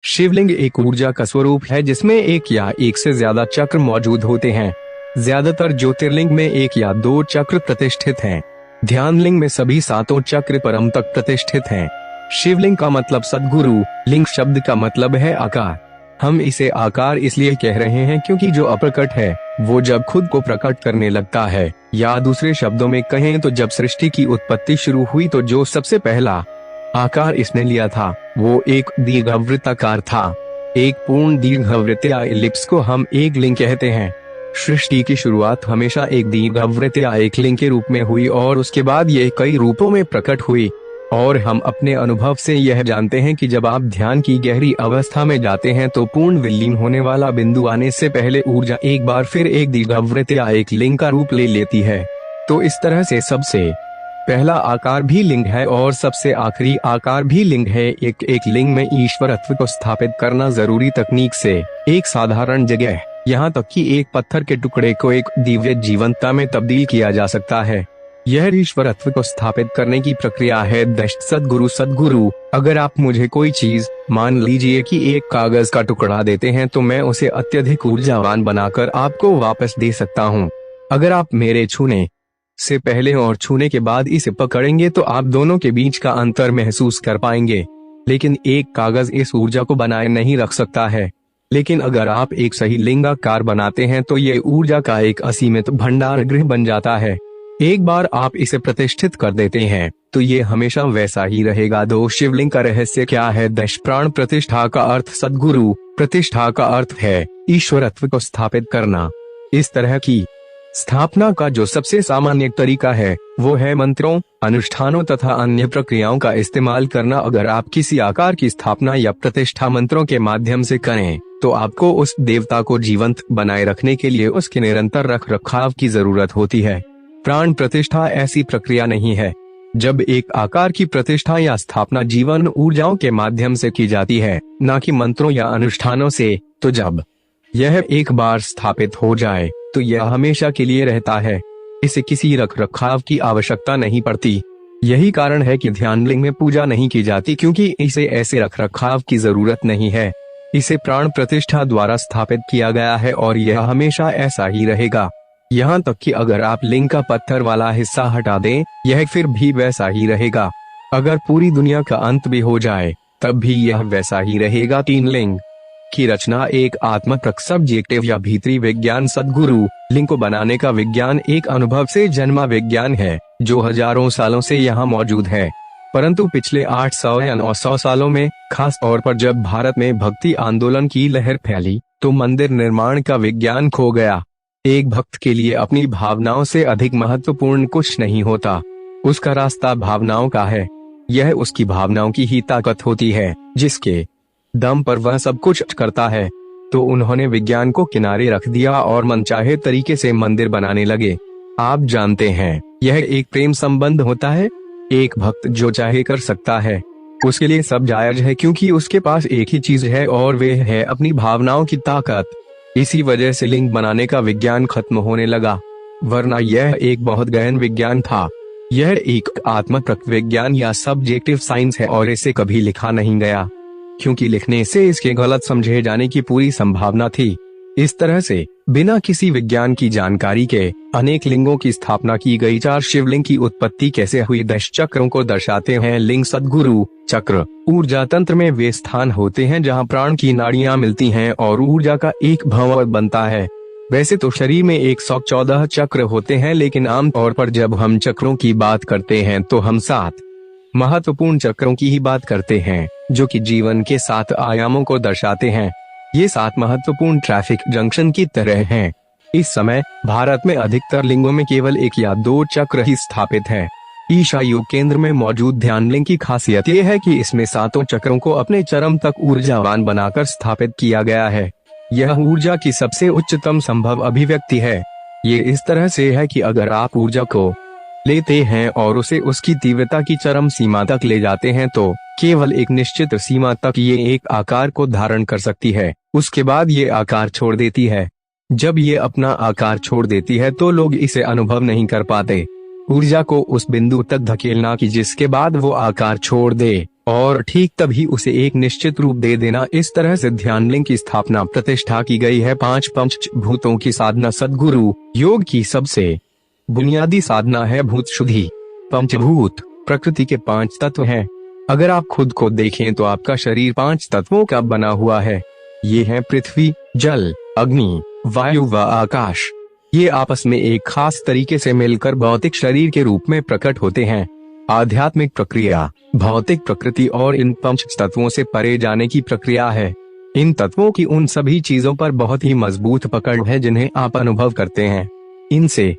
शिवलिंग एक ऊर्जा का स्वरूप है जिसमें एक या एक से ज्यादा चक्र मौजूद होते हैं। ज्यादातर ज्योतिर्लिंग में एक या दो चक्र प्रतिष्ठित हैं। ध्यानलिंग में सभी सातों चक्र परम तक प्रतिष्ठित हैं। शिवलिंग का मतलब सद्गुरु, लिंग शब्द का मतलब है आकार। हम इसे आकार इसलिए कह रहे हैं क्योंकि जो अप्रकट है वो जब खुद को प्रकट करने लगता है, या दूसरे शब्दों में कहें तो जब सृष्टि की उत्पत्ति शुरू हुई तो जो सबसे पहला आकार इसने लिया था वो एक दीर्घवृत्ताकार था। एक पूर्ण दीर्घवृत्त या इलिप्स को हम एक लिंग कहते हैं। सृष्टि की शुरुआत हमेशा एक दीर्घवृत्त या एक लिंग के रूप में हुई और उसके बाद ये कई रूपों में प्रकट हुई। और हम अपने अनुभव से यह जानते हैं कि जब आप ध्यान की गहरी अवस्था में जाते हैं तो पूर्ण विलीन होने वाला बिंदु आने से पहले ऊर्जा एक बार फिर एक दीर्घवृत्त या एक लिंग का रूप ले लेती है। तो इस तरह से सबसे पहला आकार भी लिंग है और सबसे आखिरी आकार भी लिंग है। एक लिंग में ईश्वरत्व को स्थापित करना जरूरी तकनीक से एक साधारण जगह, यहाँ तक कि एक पत्थर के टुकड़े को एक दिव्य जीवंतता में तब्दील किया जा सकता है। यह ईश्वरत्व को स्थापित करने की प्रक्रिया है दृष्ट सद्गुरु। अगर आप मुझे कोई चीज, मान लीजिए कि एक कागज का टुकड़ा देते हैं तो मैं उसे अत्यधिक ऊर्जावान बनाकर आपको वापस दे सकता हूँ। अगर आप मेरे छूने से पहले और छूने के बाद इसे पकड़ेंगे तो आप दोनों के बीच का अंतर महसूस कर पाएंगे। लेकिन एक कागज इस ऊर्जा को बनाए नहीं रख सकता है। लेकिन अगर आप एक सही लिंगाकार बनाते हैं तो ये ऊर्जा का एक असीमित भंडार गृह बन जाता है। एक बार आप इसे प्रतिष्ठित कर देते हैं तो ये हमेशा वैसा ही रहेगा। दो शिवलिंग का रहस्य क्या है? दश प्राण प्रतिष्ठा का अर्थ सद्गुरु, प्रतिष्ठा का अर्थ है ईश्वरत्व को स्थापित करना। इस तरह की स्थापना का जो सबसे सामान्य तरीका है वो है मंत्रों, अनुष्ठानों तथा अन्य प्रक्रियाओं का इस्तेमाल करना। अगर आप किसी आकार की स्थापना या प्रतिष्ठा मंत्रों के माध्यम से करें तो आपको उस देवता को जीवंत बनाए रखने के लिए उसके निरंतर रख रखाव की जरूरत होती है। प्राण प्रतिष्ठा ऐसी प्रक्रिया नहीं है। जब एक आकार की प्रतिष्ठा या स्थापना जीवन ऊर्जाओं के माध्यम से की जाती है, न कि मंत्रों या अनुष्ठानों से, तो जब यह एक बार स्थापित हो जाए तो यह हमेशा के लिए रहता है। इसे किसी रख रखाव की आवश्यकता नहीं पड़ती। यही कारण है कि ध्यानलिंग में पूजा नहीं की जाती, क्योंकि इसे ऐसे रख रखाव की जरूरत नहीं है। इसे प्राण प्रतिष्ठा द्वारा स्थापित किया गया है और यह हमेशा ऐसा ही रहेगा। यहाँ तक कि अगर आप लिंग का पत्थर वाला हिस्सा हटा दें, यह फिर भी वैसा ही रहेगा। अगर पूरी दुनिया का अंत भी हो जाए तब भी यह वैसा ही रहेगा। तीन लिंग की रचना एक आत्मप्रक सब्जेक्टिव या भीतरी विज्ञान सद्गुरु लिंग को बनाने का विज्ञान एक अनुभव से जन्मा विज्ञान है जो हजारों सालों से यहाँ मौजूद है। परंतु पिछले 800 या 900 सालों में, खास तौर पर जब भारत में भक्ति आंदोलन की लहर फैली, तो मंदिर निर्माण का विज्ञान खो गया। एक भक्त के लिए अपनी भावनाओं से अधिक महत्वपूर्ण कुछ नहीं होता। उसका रास्ता भावनाओं का है। यह उसकी भावनाओं की ही ताकत होती है जिसके दम पर वह सब कुछ करता है। तो उन्होंने विज्ञान को किनारे रख दिया और मनचाहे तरीके से मंदिर बनाने लगे। आप जानते हैं, यह एक प्रेम संबंध होता है। एक भक्त जो चाहे कर सकता है, उसके लिए सब जायज है, क्योंकि उसके पास एक ही चीज है और वे है अपनी भावनाओं की ताकत। इसी वजह से लिंग बनाने का विज्ञान खत्म होने लगा, वरना यह एक बहुत गहन विज्ञान था। यह एक आत्मप्रक विज्ञान या सब्जेक्टिव साइंस है और इसे कभी लिखा नहीं गया, क्योंकि लिखने से इसके गलत समझे जाने की पूरी संभावना थी। इस तरह से बिना किसी विज्ञान की जानकारी के अनेक लिंगों की स्थापना की गई। 4 शिवलिंग की उत्पत्ति कैसे हुई? 10 चक्रों को दर्शाते हैं लिंग सद्गुरु। चक्र ऊर्जा तंत्र में वे स्थान होते हैं जहां प्राण की नाड़ियां मिलती हैं और ऊर्जा का एक भंवर बनता है। वैसे तो शरीर में 114 चक्र होते हैं, लेकिन आमतौर पर जब हम चक्रों की बात करते हैं तो हम 7 महत्वपूर्ण चक्रों की ही बात करते हैं, जो कि जीवन के 7 आयामों को दर्शाते हैं। ये 7 महत्वपूर्ण ट्रैफिक जंक्शन की तरह हैं। इस समय भारत में अधिकतर लिंगों में केवल 1 या 2 चक्र ही स्थापित हैं। ईशायु केंद्र में मौजूद ध्यानलिंग की खासियत यह है कि इसमें 7 चक्रों को अपने चरम तक ऊर्जावान बनाकर स्थापित किया गया है। यह ऊर्जा की सबसे उच्चतम संभव अभिव्यक्ति है। ये इस तरह से है कि अगर आप ऊर्जा को लेते हैं और उसे उसकी तीव्रता की चरम सीमा तक ले जाते हैं तो केवल एक निश्चित सीमा तक ये एक आकार को धारण कर सकती है। उसके बाद ये आकार छोड़ देती है। जब ये अपना आकार छोड़ देती है तो लोग इसे अनुभव नहीं कर पाते। ऊर्जा को उस बिंदु तक धकेलना कि जिसके बाद वो आकार छोड़ दे और ठीक तभी उसे एक निश्चित रूप दे देना। इस तरह से ध्यान लिंग की स्थापना प्रतिष्ठा की गई है। 5 पंचभूतों की साधना। सद्गुरु योग की सबसे बुनियादी साधना है भूत शुद्धि। पंचभूत प्रकृति के 5 तत्व हैं। अगर आप खुद को देखें तो आपका शरीर 5 तत्वों का बना हुआ है। ये हैं पृथ्वी, जल, अग्नि, वायु व आकाश। ये आपस में एक खास तरीके से मिलकर भौतिक शरीर के रूप में प्रकट होते हैं। आध्यात्मिक प्रक्रिया भौतिक प्रकृति और इन 5 तत्वों से परे जाने की प्रक्रिया है। इन तत्वों की उन सभी चीजों पर बहुत ही मजबूत पकड़ है जिन्हें आप अनुभव करते हैं। इनसे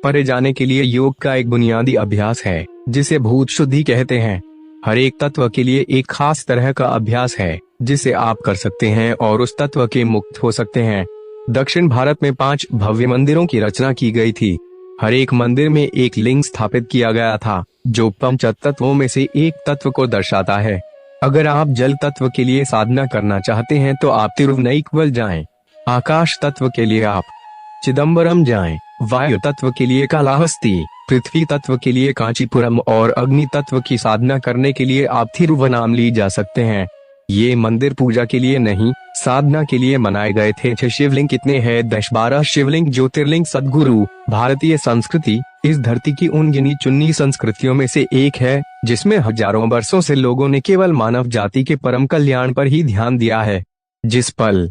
परे जाने के लिए योग का एक बुनियादी अभ्यास है जिसे भूत शुद्धि कहते हैं। हर एक तत्व के लिए एक खास तरह का अभ्यास है जिसे आप कर सकते हैं और उस तत्व के मुक्त हो सकते हैं। दक्षिण भारत में 5 भव्य मंदिरों की रचना की गई थी। हर एक मंदिर में एक लिंग स्थापित किया गया था जो 5 तत्वों में से एक तत्व को दर्शाता है। अगर आप जल तत्व के लिए साधना करना चाहते हैं तो आप तिरुवनंतपुरम जाएं। आकाश तत्व के लिए आप चिदम्बरम जाएं। वायु तत्व के लिए कालाहस्ती, पृथ्वी तत्व के लिए कांचीपुरम और अग्नि तत्व की साधना करने के लिए आप थिरुवनामली जा सकते हैं। ये मंदिर पूजा के लिए नहीं, साधना के लिए बनाए गए थे। शिवलिंग कितने हैं? 10-12 शिवलिंग ज्योतिर्लिंग। सद्गुरु भारतीय संस्कृति इस धरती की उन गिनी चुनी संस्कृतियों में से एक है जिसमें हजारों वर्षों से लोगों ने केवल मानव जाति के परम कल्याण पर ही ध्यान दिया है। जिस पल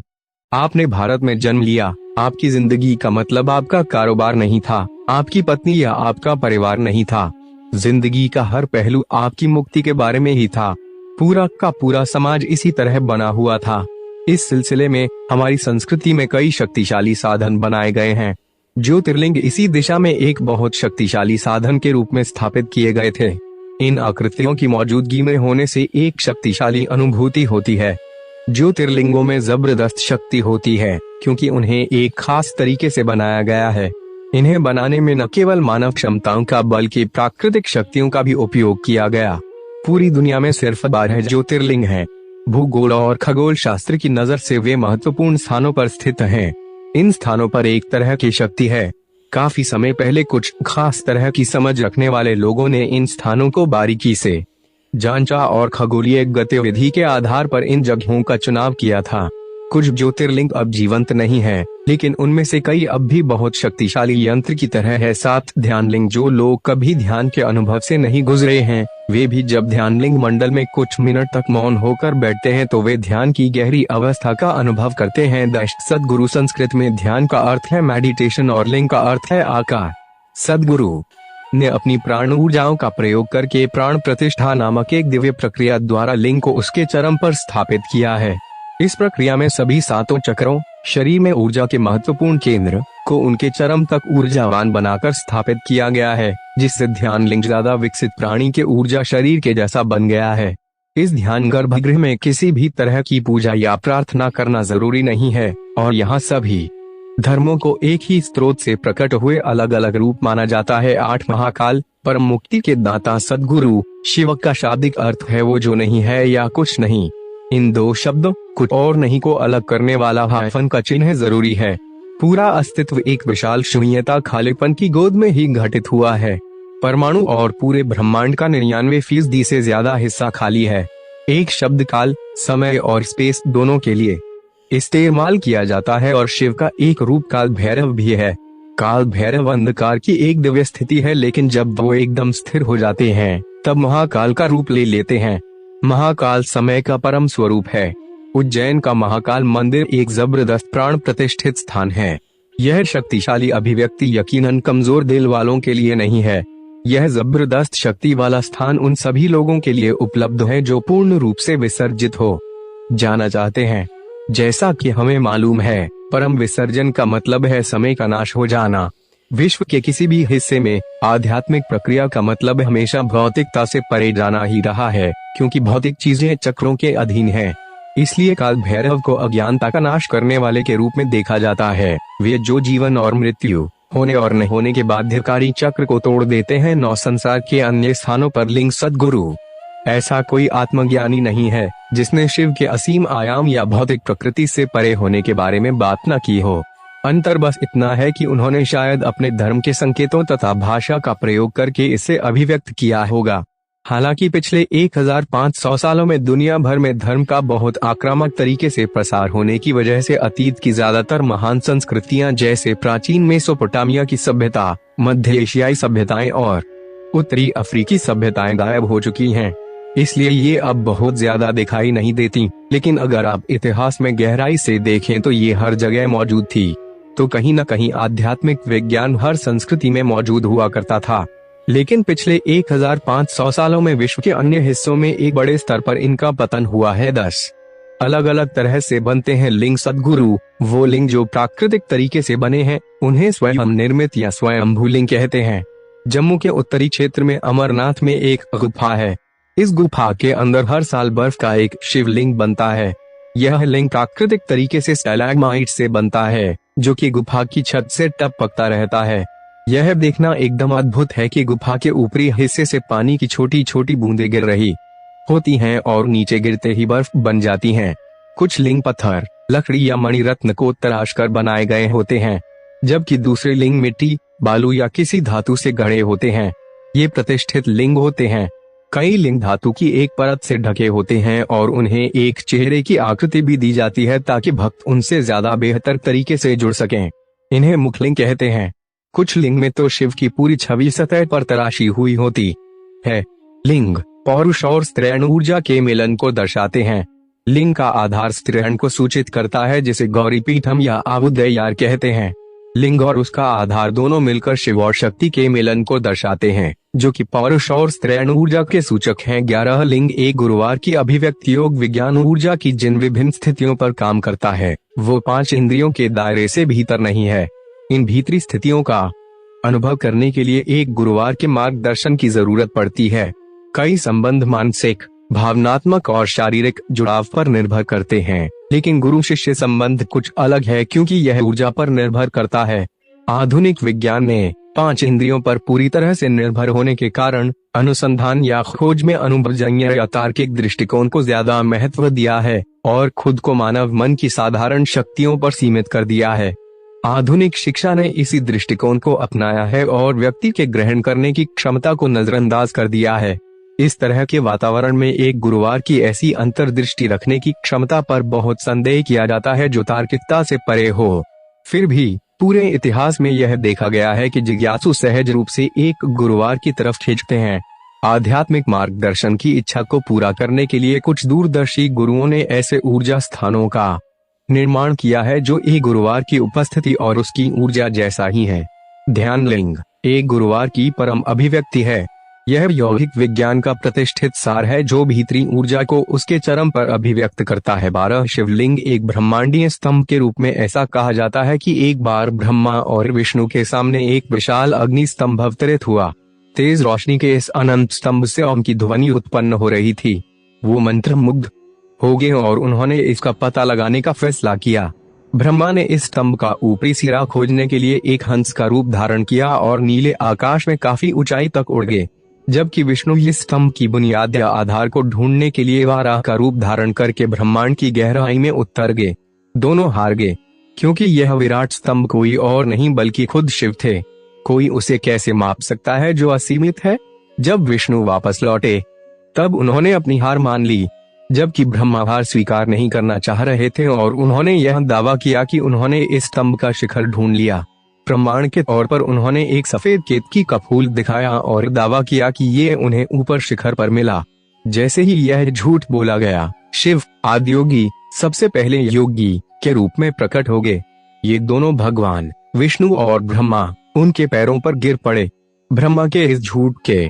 आपने भारत में जन्म लिया, आपकी जिंदगी का मतलब आपका कारोबार नहीं था, आपकी पत्नी या आपका परिवार नहीं था। जिंदगी का हर पहलू आपकी मुक्ति के बारे में ही था। पूरा का पूरा समाज इसी तरह बना हुआ था। इस सिलसिले में हमारी संस्कृति में कई शक्तिशाली साधन बनाए गए हैं। ज्योतिर्लिंग इसी दिशा में एक बहुत शक्तिशाली साधन के रूप में स्थापित किए गए थे। इन आकृतियों की मौजूदगी में होने से एक शक्तिशाली अनुभूति होती है। ज्योतिर्लिंगों में जबरदस्त शक्ति होती है क्योंकि उन्हें एक खास तरीके से बनाया गया है। इन्हें बनाने में न केवल मानव क्षमताओं का बल्कि प्राकृतिक शक्तियों का भी उपयोग किया गया। पूरी दुनिया में सिर्फ 12 ज्योतिर्लिंग हैं। भूगोल और खगोल शास्त्र की नजर से वे महत्वपूर्ण स्थानों पर स्थित हैं। इन स्थानों पर एक तरह की शक्ति है। काफी समय पहले कुछ खास तरह की समझ रखने वाले लोगों ने इन स्थानों को बारीकी से जांचा और खगोलीय गतिविधि के आधार पर इन जगहों का चुनाव किया था। कुछ ज्योतिर्लिंग अब जीवंत नहीं है, लेकिन उनमें से कई अब भी बहुत शक्तिशाली यंत्र की तरह है। 7 ध्यानलिंग जो लोग कभी ध्यान के अनुभव से नहीं गुजरे हैं, वे भी जब ध्यानलिंग मंडल में कुछ मिनट तक मौन होकर बैठते हैं तो वे ध्यान की गहरी अवस्था का अनुभव करते हैं। सद्गुरु संस्कृत में ध्यान का अर्थ है मेडिटेशन और लिंग का अर्थ है आकार। सद्गुरु ने अपनी प्राण ऊर्जाओं का प्रयोग करके प्राण प्रतिष्ठा नामक एक दिव्य प्रक्रिया द्वारा लिंग को उसके चरम पर स्थापित किया है। इस प्रक्रिया में सभी 7 चक्रों, शरीर में ऊर्जा के महत्वपूर्ण केंद्र को उनके चरम तक ऊर्जावान बनाकर स्थापित किया गया है, जिससे ध्यान लिंग ज्यादा विकसित प्राणी के ऊर्जा शरीर के जैसा बन गया है। इस ध्यान गर्भगृह में किसी भी तरह की पूजा या प्रार्थना करना जरूरी नहीं है और यहाँ सभी धर्मों को एक ही स्रोत से प्रकट हुए अलग अलग रूप माना जाता है। 8 महाकाल परम मुक्ति के दाता सद्गुरु शिव का शाब्दिक अर्थ है वो जो नहीं है या कुछ नहीं। इन 2 शब्दों कुछ और नहीं को अलग करने वाला हाइफन का चिन्ह जरूरी है। पूरा अस्तित्व एक विशाल शून्यता खालीपन की गोद में ही घटित हुआ है। परमाणु और पूरे ब्रह्मांड का 99% से ज्यादा हिस्सा खाली है। एक शब्द काल, समय और स्पेस दोनों के लिए इस्तेमाल किया जाता है और शिव का एक रूप काल भैरव भी है। काल भैरव अंधकार की एक दिव्य स्थिति है, लेकिन जब वो एकदम स्थिर हो जाते हैं तब महाकाल का रूप ले लेते हैं। महाकाल समय का परम स्वरूप है। उज्जैन का महाकाल मंदिर एक जबरदस्त प्राण प्रतिष्ठित स्थान है। यह शक्तिशाली अभिव्यक्ति यकीनन कमजोर दिल वालों के लिए नहीं है। यह जबरदस्त शक्ति वाला स्थान उन सभी लोगों के लिए उपलब्ध है जो पूर्ण रूप से विसर्जित हो जाना चाहते हैं। जैसा कि हमें मालूम है, परम विसर्जन का मतलब है समय का नाश हो जाना। विश्व के किसी भी हिस्से में आध्यात्मिक प्रक्रिया का मतलब हमेशा भौतिकता से परे जाना ही रहा है, क्योंकि भौतिक चीजें चक्रों के अधीन हैं। इसलिए काल भैरव को अज्ञानता का नाश करने वाले के रूप में देखा जाता है। वे जो जीवन और मृत्यु, होने और न होने के बाध्यकारी चक्र को तोड़ देते हैं। 9 संसार के अन्य स्थानों पर लिंग सद्गुरु ऐसा कोई आत्मज्ञानी नहीं है जिसने शिव के असीम आयाम या भौतिक प्रकृति से परे होने के बारे में बात न की हो। अंतर बस इतना है कि उन्होंने शायद अपने धर्म के संकेतों तथा भाषा का प्रयोग करके इसे अभिव्यक्त किया होगा। हालांकि पिछले 1500 सालों में दुनिया भर में धर्म का बहुत आक्रामक तरीके से प्रसार होने की वजह से अतीत की ज्यादातर महान संस्कृतियां जैसे प्राचीन मेसोपोटामिया की सभ्यता, मध्य एशियाई सभ्यताएं और उत्तरी अफ्रीकी सभ्यताएं गायब हो चुकी हैं। इसलिए ये अब बहुत ज्यादा दिखाई नहीं देती, लेकिन अगर आप इतिहास में गहराई से देखें तो ये हर जगह मौजूद थी। तो कहीं न कहीं आध्यात्मिक विज्ञान हर संस्कृति में मौजूद हुआ करता था, लेकिन पिछले 1500 सालों में विश्व के अन्य हिस्सों में एक बड़े स्तर पर इनका पतन हुआ है। 10 अलग अलग तरह से बनते हैं लिंग। सद्गुरु वो लिंग जो प्राकृतिक तरीके से बने हैं, उन्हें स्वयं निर्मित या स्वयंभू लिंग कहते हैं। जम्मू के उत्तरी क्षेत्र में अमरनाथ में एक गुफा है। इस गुफा के अंदर हर साल बर्फ का एक शिवलिंग बनता है। यह लिंग प्राकृतिक तरीके से स्टैलेग्माइट से बनता है, जो कि गुफा की छत से टपकता रहता है। यह देखना एकदम अद्भुत है कि गुफा के ऊपरी हिस्से से पानी की छोटी छोटी बूंदें गिर रही होती हैं और नीचे गिरते ही बर्फ बन जाती हैं। कुछ लिंग पत्थर, लकड़ी या मणिरत्न को तराश कर बनाए गए होते हैं, जबकि दूसरे लिंग मिट्टी, बालू या किसी धातु से गढ़े होते हैं। ये प्रतिष्ठित लिंग होते हैं। कई लिंग धातु की एक परत से ढके होते हैं और उन्हें एक चेहरे की आकृति भी दी जाती है ताकि भक्त उनसे ज्यादा बेहतर तरीके से जुड़ सकें। इन्हें मुखलिंग कहते हैं। कुछ लिंग में तो शिव की पूरी छवि सतह पर तराशी हुई होती है। लिंग पौरुष और स्त्रीण ऊर्जा के मिलन को दर्शाते हैं। लिंग का आधार स्त्रीण को सूचित करता है, जिसे गौरी पीठम या आबुदयार कहते हैं। लिंग और उसका आधार दोनों मिलकर शिव और शक्ति के मिलन को दर्शाते हैं, जो कि पौरुष और स्त्रीण ऊर्जा के सूचक हैं। 11 लिंग एक गुरुवार की अभिव्यक्ति योग विज्ञान ऊर्जा की जिन विभिन्न स्थितियों पर काम करता है, वो 5 इंद्रियों के दायरे से भीतर नहीं है। इन भीतरी स्थितियों का अनुभव करने के लिए एक गुरुवार के मार्गदर्शन की जरूरत पड़ती है। कई संबंध मानसिक, भावनात्मक और शारीरिक जुड़ाव पर निर्भर करते हैं, लेकिन गुरु शिष्य संबंध कुछ अलग है क्योंकि यह ऊर्जा पर निर्भर करता है। आधुनिक विज्ञान ने 5 इंद्रियों पर पूरी तरह से निर्भर होने के कारण अनुसंधान या खोज में अनुभवजन्य या तार्किक दृष्टिकोण को ज्यादा महत्व दिया है और खुद को मानव मन की साधारण शक्तियों पर सीमित कर दिया है। आधुनिक शिक्षा ने इसी दृष्टिकोण को अपनाया है और व्यक्ति के ग्रहण करने की क्षमता को नजरअंदाज कर दिया है। इस तरह के वातावरण में एक गुरुवार की ऐसी अंतर्दृष्टि रखने की क्षमता पर बहुत संदेह किया जाता है जो तार्किकता से परे हो। फिर भी पूरे इतिहास में यह देखा गया है कि जिज्ञासु सहज रूप से एक गुरुवार की तरफ खींचते हैं। आध्यात्मिक मार्गदर्शन की इच्छा को पूरा करने के लिए कुछ दूरदर्शी गुरुओं ने ऐसे ऊर्जा स्थानों का निर्माण किया है जो एक गुरुवार की उपस्थिति और उसकी ऊर्जा जैसा ही है। ध्यान लिंग एक गुरुवार की परम अभिव्यक्ति है। यह यौगिक विज्ञान का प्रतिष्ठित सार है जो भीतरी ऊर्जा को उसके चरम पर अभिव्यक्त करता है। 12 शिवलिंग एक ब्रह्मांडीय स्तंभ के रूप में ऐसा कहा जाता है कि एक बार ब्रह्मा और विष्णु के सामने एक विशाल अग्नि स्तंभ अवतरित हुआ। तेज रोशनी के इस अनंत स्तंभ से ओम की ध्वनि उत्पन्न हो रही थी। वो मंत्र मुग्ध हो गए और उन्होंने इसका पता लगाने का फैसला किया। ब्रह्मा ने इस स्तंभ का ऊपरी सिरा खोजने के लिए एक हंस का रूप धारण किया और नीले आकाश में काफी ऊंचाई तक उड़ गए, जबकि विष्णु इस स्तंभ की बुनियाद या आधार को ढूंढने के लिए वाराह का रूप धारण करके ब्रह्मांड की गहराई में उतर गए। दोनों हार गए क्योंकि यह विराट स्तंभ कोई और नहीं बल्कि खुद शिव थे। कोई उसे कैसे माप सकता है जो असीमित है। जब विष्णु वापस लौटे तब उन्होंने अपनी हार मान ली, जबकि ब्रह्मा हार स्वीकार नहीं करना चाह रहे थे और उन्होंने यह दावा किया कि उन्होंने इस स्तंभ का शिखर ढूंढ लिया। प्रमाण के तौर पर उन्होंने एक सफेद केतकी का फूल दिखाया और दावा किया कि ये उन्हें ऊपर शिखर पर मिला। जैसे ही यह झूठ बोला गया, शिव आदियोगी सबसे पहले योगी के रूप में प्रकट हो गए। ये दोनों भगवान विष्णु और ब्रह्मा उनके पैरों पर गिर पड़े। ब्रह्मा के इस झूठ के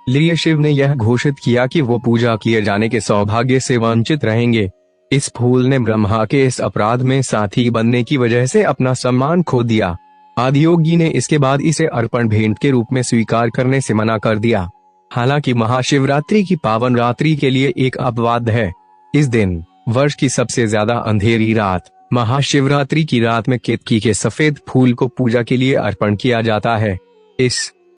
लिए शिव ने यह घोषित किया कि वो पूजा किए जाने के सौभाग्य से वंचित रहेंगे। इस फूल ने ब्रह्मा के इस अपराध में साथी बनने की वजह से अपना सम्मान खो दिया। आदियोगी ने इसके बाद इसे अर्पण भेंट के रूप में स्वीकार करने से मना कर दिया। हालांकि महाशिवरात्रि की पावन रात्रि के लिए एक अपवाद है। इस दिन वर्ष की सबसे ज्यादा अंधेरी रात महाशिवरात्रि की रात में केतकी के सफेद फूल को पूजा के लिए अर्पण किया जाता है। इस